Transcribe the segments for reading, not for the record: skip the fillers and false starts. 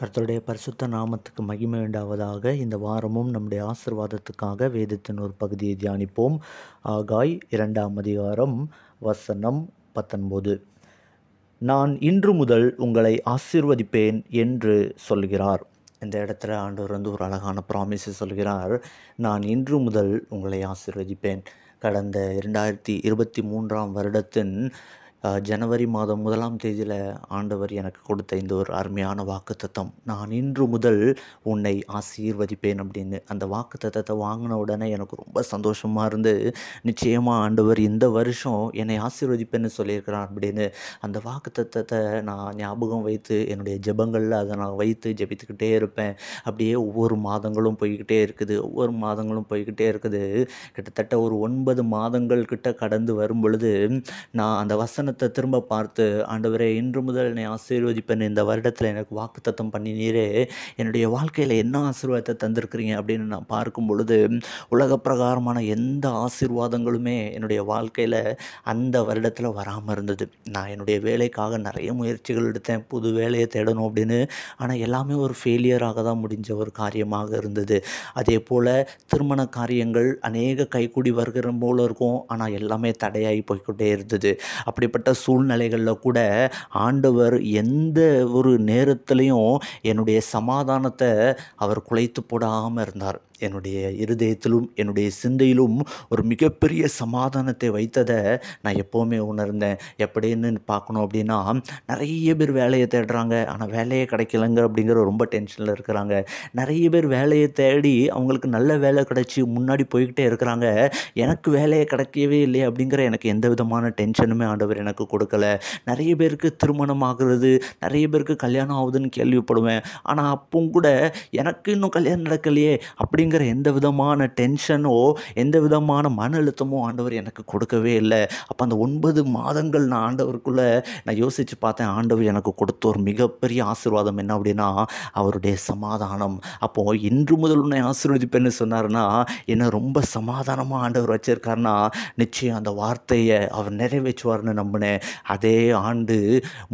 கர்த்தருடைய பரிசுத்த நாமத்துக்கு மகிமை உண்டாவதாக. இந்த வாரமும் நம்முடைய ஆசீர்வாதத்துக்காக வேதத்தின் ஒரு பகுதியை தியானிப்போம். ஆகாய் 2ஆம் அதிகாரம் வசனம் 19. நான் இன்று முதல் உங்களை ஆசீர்வதிப்பேன் என்று சொல்கிறார். இந்த இடத்துல ஆண்டவர் ஒரு அழகான ப்ராமிஸை சொல்கிறார். நான் இன்று முதல் உங்களை ஆசீர்வதிப்பேன். கடந்த 2023ஆம் வருடத்தின் ஜனவரி மாதம் 1ஆம் தேதியில் ஆண்டவர் எனக்கு கொடுத்த இந்த ஒரு அருமையான வாக்குத்தத்தம், நான் இன்று முதல் உன்னை ஆசீர்வதிப்பேன் அப்படின்னு. அந்த வாக்குத்தத்தத்தை வாங்கின உடனே எனக்கு ரொம்ப சந்தோஷமாக இருந்து, நிச்சயமாக ஆண்டவர் இந்த வருஷம் என்னை ஆசீர்வதிப்பேன்னு சொல்லியிருக்கிறார் அப்படின்னு அந்த வாக்குத்தத்தத்தை நான் ஞாபகம் வைத்து என்னுடைய ஜெபங்களில் அதை நான் வைத்து ஜெபித்துக்கிட்டே இருப்பேன். அப்படியே ஒவ்வொரு மாதங்களும் போய்கிட்டே இருக்குது. கிட்டத்தட்ட ஒரு 9 மாதங்கள் கிட்ட கடந்து வரும் பொழுது நான் அந்த வசனத்தை திரும்ப பார்த்து, ஆண்டவரே இன்று முதல் என்னை ஆசீர்வதிப்பேன், இந்த வருடத்தில் எனக்கு வாக்குத்தத்தம் பண்ணினீரே, என்னுடைய வாழ்க்கையில் என்ன ஆசீர்வாதத்தை தந்திருக்கிறீங்க அப்படின்னு நான் பார்க்கும் பொழுது, உலக பிரகாரமான எந்த ஆசீர்வாதங்களுமே என்னுடைய வாழ்க்கையில் அந்த வருடத்தில் வராமல் இருந்தது. நான் என்னுடைய வேலைக்காக நிறைய முயற்சிகள் எடுத்தேன், புது வேலையை தேடணும் அப்படின்னு. ஆனால் எல்லாமே ஒரு ஃபெயிலியராக தான் முடிஞ்ச ஒரு காரியமாக இருந்தது. அதே போல் திருமண காரியங்கள் அநேக கைக்கூடி வருகிற போல இருக்கும், ஆனால் எல்லாமே தடையாகி போய்கிட்டே இருந்தது. அப்படிப்பட்ட சூழ்நிலைகளில் கூட ஆண்டவர் எந்த ஒரு நேரத்திலையும் என்னுடைய சமாதானத்தை அவர் குலைத்து போடாமல் இருந்தார். என்னுடைய இருதயத்திலும் என்னுடைய சிந்தையிலும் ஒரு மிகப்பெரிய சமாதானத்தை வைத்ததை நான் எப்போவுமே உணர்ந்தேன். எப்படின்னு பார்க்கணும் அப்படின்னா, நிறைய பேர் வேலையை தேடுறாங்க, ஆனால் வேலையே கிடைக்கலங்க அப்படிங்கிற ரொம்ப டென்ஷனில் இருக்கிறாங்க. நிறைய பேர் வேலையை தேடி அவங்களுக்கு நல்ல வேலை கிடைச்சி முன்னாடி போய்கிட்டே இருக்கிறாங்க. எனக்கு வேலையை கிடைக்கவே இல்லையே அப்படிங்கிற எனக்கு எந்த விதமான டென்ஷனுமே ஆண்டவர் எனக்கு கொடுக்கல. நிறைய பேருக்கு திருமணம் ஆகுறது, நிறைய பேருக்கு கல்யாணம் ஆகுதுன்னு கேள்விப்படுவேன். ஆனால் அப்பவும் கூட எனக்கு இன்னும் கல்யாணம் நடக்கலையே அப்படிங்கிற எந்த விதமான டென்ஷனோ எந்த விதமான மன அழுத்தமோ ஆண்டவர் எனக்கு கொடுக்கவே இல்லை. அப்போ அந்த 9 மாதங்கள் நான் ஆண்டவருக்குள்ளே நான் யோசித்து பார்த்தேன். ஆண்டவர் எனக்கு கொடுத்த ஒரு மிகப்பெரிய ஆசீர்வாதம் என்ன அப்படின்னா, அவருடைய சமாதானம். அப்போது இன்று முதல் உன்னை ஆசீர்வதிப்பேன்னு சொன்னார்னா, என்னை ரொம்ப சமாதானமாக ஆண்டவர் வச்சிருக்காருன்னா, நிச்சயம் அந்த வார்த்தையை அவர் நிறைவேற்றுவார்னு நம்பினேன். அதே ஆண்டு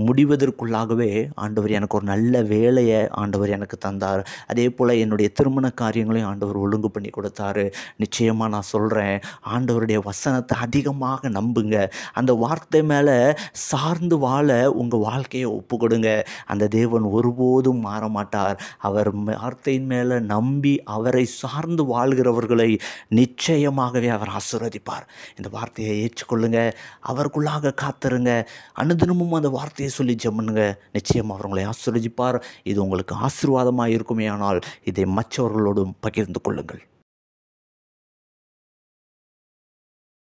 முடிவதற்குள்ளாகவே ஆண்டவர் எனக்கு ஒரு நல்ல வேலையை ஆண்டவர் எனக்கு தந்தார். அதே போல் என்னுடைய திருமண காரியங்களையும் ஆண்டவர் ஒழுங்கு பண்ணி கொடுத்தாரு. நிச்சயமாக நான் சொல்கிறேன், ஆண்டவருடைய வசனத்தை அதிகமாக நம்புங்க. அந்த வார்த்தை மேலே சார்ந்து வாழ உங்கள் வாழ்க்கையை ஒப்பு கொடுங்க. அந்த தேவன் ஒருபோதும் மாற மாட்டார். அவர் வார்த்தையின் மேலே நம்பி அவரை சார்ந்து வாழ்கிறவர்களை நிச்சயமாகவே அவர் ஆசீர்வதிப்பார். இந்த வார்த்தையை ஏற்றுக்கொள்ளுங்க, அவருக்குள்ளாக காத்திருங்க, அனுதினமும் அந்த வார்த்தையை சொல்லி ஜெபனுங்க. நிச்சயம் அவர் உங்களை ஆசீர்வதிப்பார். இது உங்களுக்கு ஆசீர்வாதமாக இருக்குமே, ஆனால் இதை மற்றவர்களோடும் பகிர்ந்து கொள்ளுங்கள்.